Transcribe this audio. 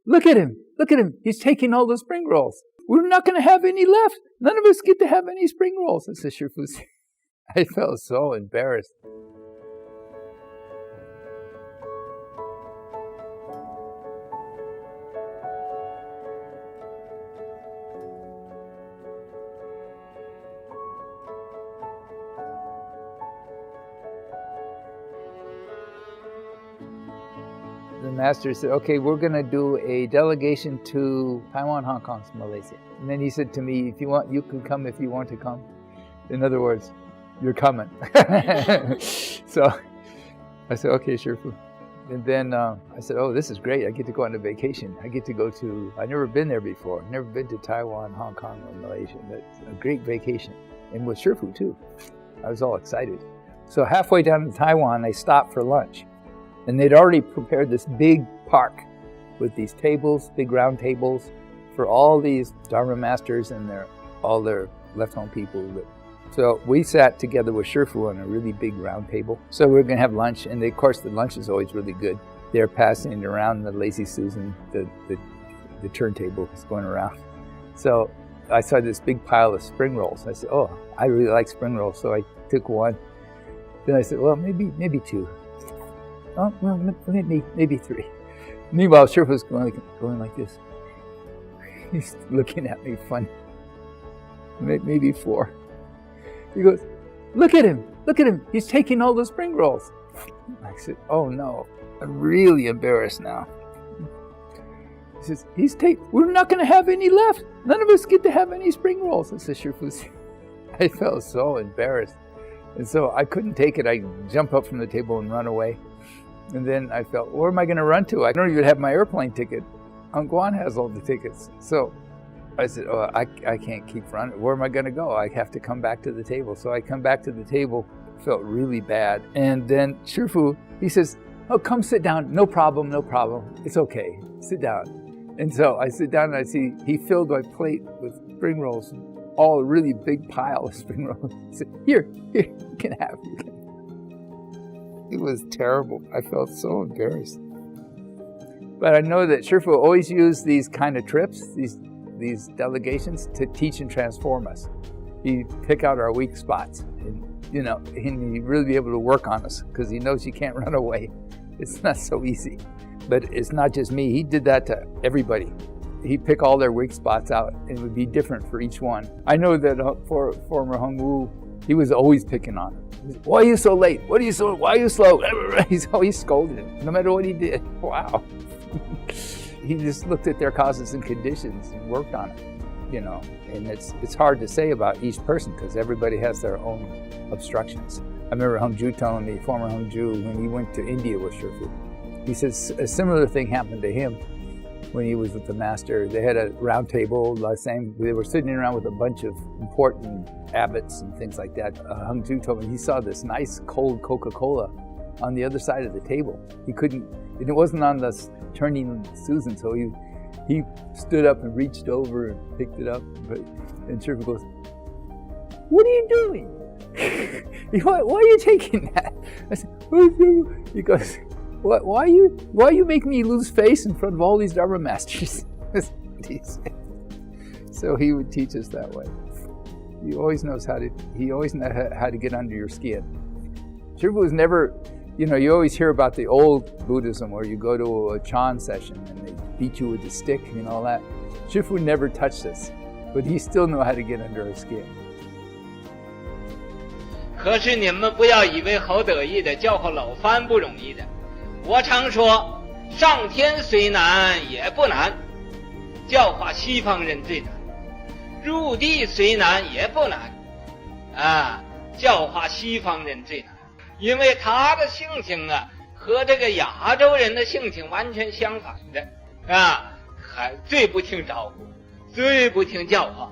look at him, he's taking all the spring rolls. We're not going to have any left. None of us get to have any spring rolls. I said, Shifu, I felt so embarrassed. The master said, okay, we're going to do a delegation to Taiwan, Hong Kong, Malaysia. And then he said to me, if you want, you can come if you want to come. In other words, you're coming. So I said, okay, Shifu. And then I said, oh, this is great. I get to go on a vacation. I get to go to, I've never been there before. Never been to Taiwan, Hong Kong, or Malaysia. That's a great vacation. And with Shifu, too. I was all excited. So halfway down to Taiwan, I stopped for lunch. And they'd already prepared this big park with these tables, big round tables, for all these Dharma masters and all their left-home people. So we sat together with Shifu on a really big round table. So we were going to have lunch, and of course the lunch is always really good. They're passing it around, the Lazy Susan, the turntable is going around. So I saw this big pile of spring rolls. I said, oh, I really like spring rolls. So I took one. Then I said, well, maybe two. Oh, well, maybe three. Meanwhile, Shifu's going like this. He's looking at me funny. Maybe four. He goes, look at him, he's taking all the spring rolls. I said, oh no, I'm really embarrassed now. He says, we're not going to have any left. None of us get to have any spring rolls. I said, Shifu, I felt so embarrassed. And so I couldn't take it. I jumped up from the table and run away. And then I felt, where am I going to run to? I don't even have my airplane ticket. Guan has all the tickets. So I said, oh, I can't keep running. Where am I going to go? I have to come back to the table. So I come back to the table, felt really bad. And then Shifu, he says, oh, come sit down. No problem. It's okay. Sit down. And so I sit down and I see he filled my plate with spring rolls, all a really big pile of spring rolls. He said, here, you can have it. It was terrible. I felt so embarrassed. But I know that Shifu always used these kind of trips, these delegations, to teach and transform us. He'd pick out our weak spots, and he'd really be able to work on us, because he knows you can't run away. It's not so easy. But it's not just me. He did that to everybody. He'd pick all their weak spots out, and it would be different for each one. I know that for former Hung Wu, he was always picking on him. Why are you so late? Why are you slow? He's always scolded him, no matter what he did. Wow. He just looked at their causes and conditions and worked on it, And it's hard to say about each person, because everybody has their own obstructions. I remember Hung Ju telling me, former Hung Ju, when he went to India with Shifu, he says a similar thing happened to him when he was with the master. They had a round table, they were sitting around with a bunch of important abbots and things like that. Hung Ju told me he saw this nice cold Coca-Cola on the other side of the table. It wasn't on the turning Susan, so he stood up and reached over and picked it up. And Shifu goes, what are you doing? Why are you taking that? I said, he goes, why are you making me lose face in front of all these Dharma masters? So he would teach us that way. He always knows how to get under your skin. Shifu was never, you always hear about the old Buddhism where you go to a Chan session and they beat you with a stick and all that. Shifu never touched us, but he still knew how to get under our skin. 可是你们不要以为好得意的教化老番不容易的。我常说，上天虽难也不难，教化西方人最难；入地虽难也不难，教化西方人最难。因为他的性情和这个亚洲人的性情完全相反的，还最不听招呼，最不听教化。